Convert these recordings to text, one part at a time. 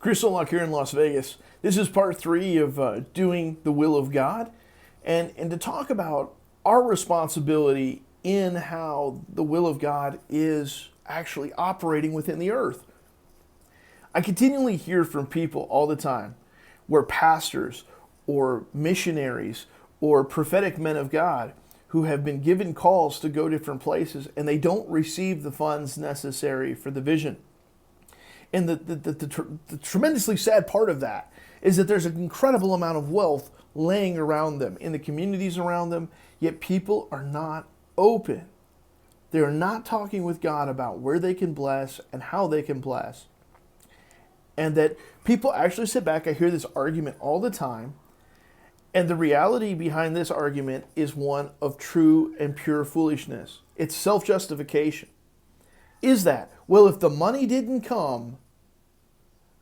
Chris Olak here in Las Vegas. This is part 3 of doing the will of God, and to talk about our responsibility in how the will of God is actually operating within the earth. I continually hear from people all the time where pastors or missionaries or prophetic men of God who have been given calls to go different places and they don't receive the funds necessary for the vision. And the tremendously sad part of that is that there's an incredible amount of wealth laying around them, in the communities around them, yet people are not open. They are not talking with God about where they can bless and how they can bless. And that people actually sit back, I hear this argument all the time, and the reality behind this argument is one of true and pure foolishness. It's self-justification. Is that, well, if the money didn't come,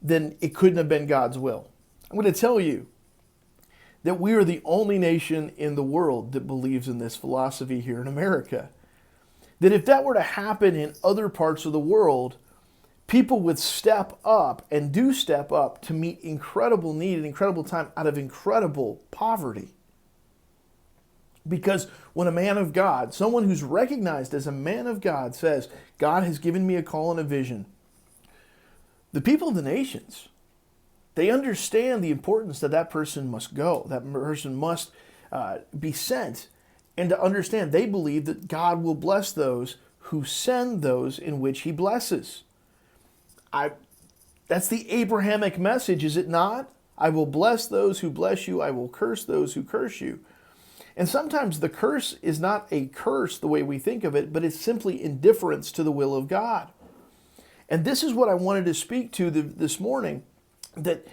then it couldn't have been God's will. I'm going to tell you that we are the only nation in the world that believes in this philosophy here in America. That if that were to happen in other parts of the world, people would step up and do step up to meet incredible need and incredible time out of incredible poverty. Because when a man of God, someone who's recognized as a man of God, says, God has given me a call and a vision, the people of the nations, they understand the importance that that person must go, that person must be sent, and to understand they believe that God will bless those who send those in which he blesses. That's the Abrahamic message, is it not? I will bless those who bless you, I will curse those who curse you. And sometimes the curse is not a curse the way we think of it, but it's simply indifference to the will of God. And this is what I wanted to speak to this morning, that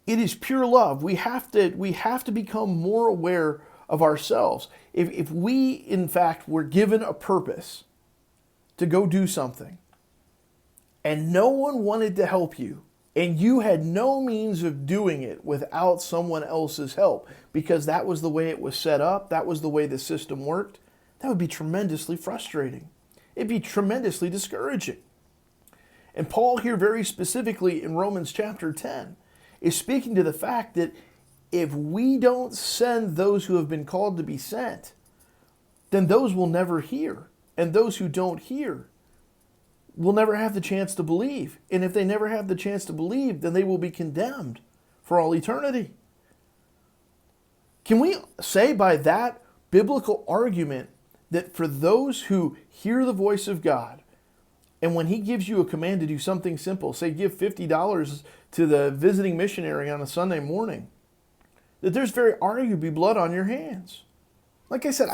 it is pure love. We have to become more aware of ourselves. If we, in fact, were given a purpose to go do something, and no one wanted to help you, and you had no means of doing it without someone else's help, because that was the way it was set up, that was the way the system worked, that would be tremendously frustrating. It'd be tremendously discouraging. And Paul here very specifically in Romans chapter 10 is speaking to the fact that if we don't send those who have been called to be sent, then those will never hear. And those who don't hear will never have the chance to believe. And if they never have the chance to believe, then they will be condemned for all eternity. Can we say by that biblical argument that for those who hear the voice of God, and when he gives you a command to do something simple, say give $50 to the visiting missionary on a Sunday morning, that there's very arguably blood on your hands? Like I said,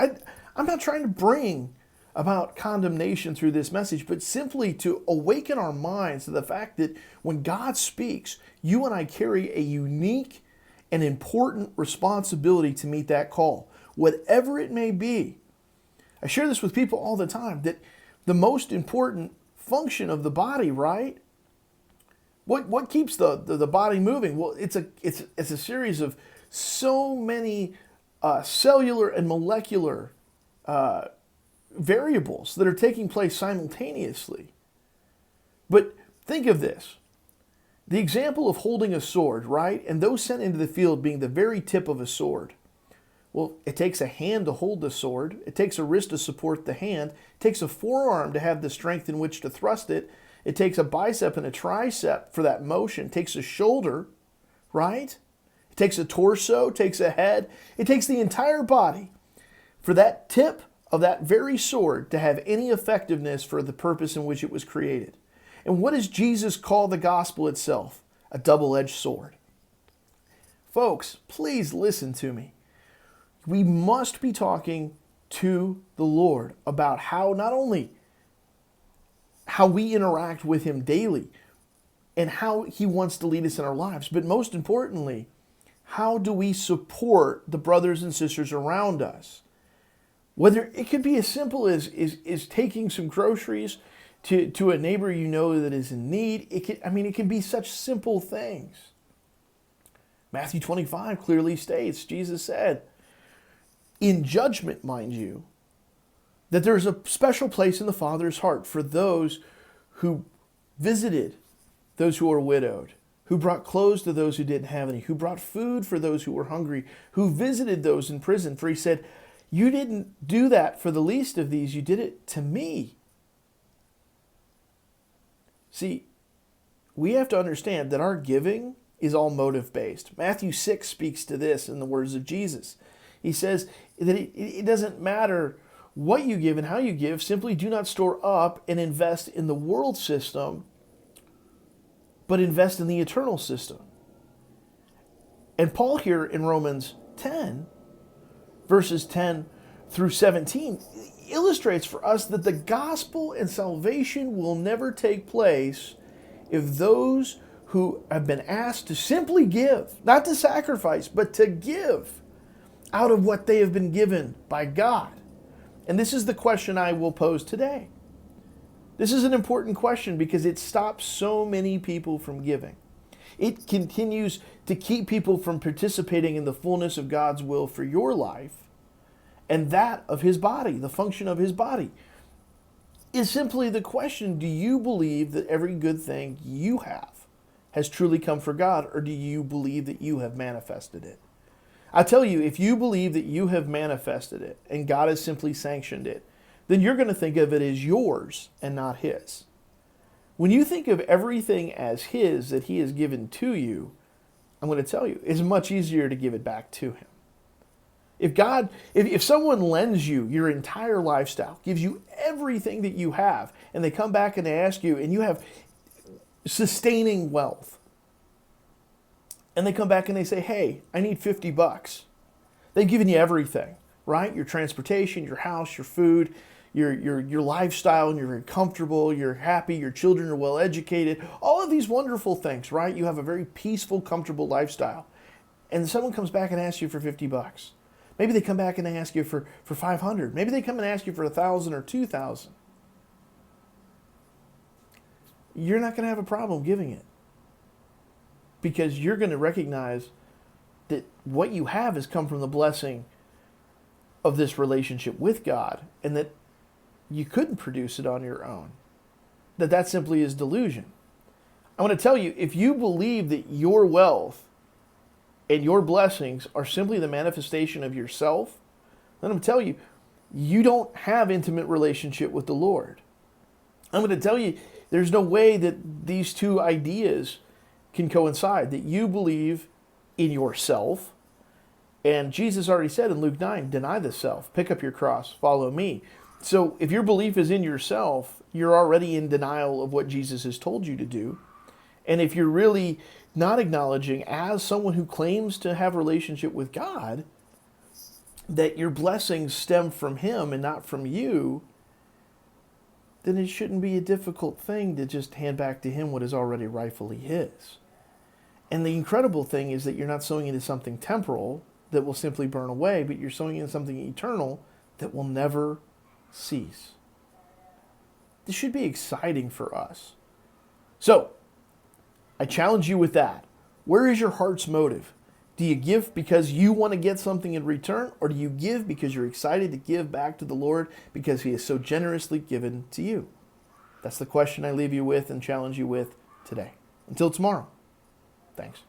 I'm not trying to bring about condemnation through this message, but simply to awaken our minds to the fact that when God speaks, you and I carry a unique and important responsibility to meet that call, whatever it may be. I share this with people all the time, that the most important function of the body, right? What keeps the body moving? Well, it's a series of so many cellular and molecular variables that are taking place simultaneously. But think of this. The example of holding a sword, right? And those sent into the field being the very tip of a sword. Well, it takes a hand to hold the sword. It takes a wrist to support the hand. It takes a forearm to have the strength in which to thrust it. It takes a bicep and a tricep for that motion. It takes a shoulder, right? It takes a torso, it takes a head. It takes the entire body for that tip of that very sword to have any effectiveness for the purpose in which it was created. And what does Jesus call the gospel itself? A double-edged sword. Folks, please listen to me. We must be talking to the Lord about how not only how we interact with him daily and how he wants to lead us in our lives, but most importantly, how do we support the brothers and sisters around us? Whether it could be as simple as taking some groceries to a neighbor you know that is in need. It can be such simple things. Matthew 25 clearly states, Jesus said, in judgment, mind you, that there's a special place in the Father's heart for those who visited those who are widowed, who brought clothes to those who didn't have any, who brought food for those who were hungry, who visited those in prison. For he said, you didn't do that for the least of these, you did it to me. See, we have to understand that our giving is all motive-based. Matthew 6 speaks to this in the words of Jesus. He says that it doesn't matter what you give and how you give, simply do not store up and invest in the world system, but invest in the eternal system. And Paul here in Romans 10, verses 10 through 17, illustrates for us that the gospel and salvation will never take place if those who have been asked to simply give, not to sacrifice, but to give out of what they have been given by God. And this is the question I will pose today. This is an important question because it stops so many people from giving. It continues to keep people from participating in the fullness of God's will for your life and that of His body, the function of His body. Is simply the question, do you believe that every good thing you have has truly come from God, or do you believe that you have manifested it? I tell you, if you believe that you have manifested it and God has simply sanctioned it, then you're going to think of it as yours and not His. When you think of everything as His that He has given to you, I'm going to tell you, it's much easier to give it back to Him. If someone lends you your entire lifestyle, gives you everything that you have, and they come back and they ask you, and you have sustaining wealth, and they come back and they say, hey, I need $50. They've given you everything, right? Your transportation, your house, your food, your lifestyle, and you're very comfortable, you're happy, your children are well educated, all of these wonderful things, right? You have a very peaceful, comfortable lifestyle. And someone comes back and asks you for $50. Maybe they come back and they ask you for $500. Maybe they come and ask you for $1,000 or $2,000. You're not going to have a problem giving it, because you're going to recognize that what you have has come from the blessing of this relationship with God, and that you couldn't produce it on your own. That simply is delusion. I want to tell you, if you believe that your wealth and your blessings are simply the manifestation of yourself, then I'm going to tell you, you don't have intimate relationship with the Lord. I'm going to tell you, there's no way that these two ideas can coincide, that you believe in yourself. And Jesus already said in Luke 9, deny the self, pick up your cross, follow me. So if your belief is in yourself, you're already in denial of what Jesus has told you to do. And if you're really not acknowledging, as someone who claims to have a relationship with God, that your blessings stem from Him and not from you, then it shouldn't be a difficult thing to just hand back to Him what is already rightfully His. And the incredible thing is that you're not sowing into something temporal that will simply burn away, but you're sowing into something eternal that will never cease. This should be exciting for us. So, I challenge you with that. Where is your heart's motive? Do you give because you want to get something in return, or do you give because you're excited to give back to the Lord because He has so generously given to you? That's the question I leave you with and challenge you with today. Until tomorrow, thanks.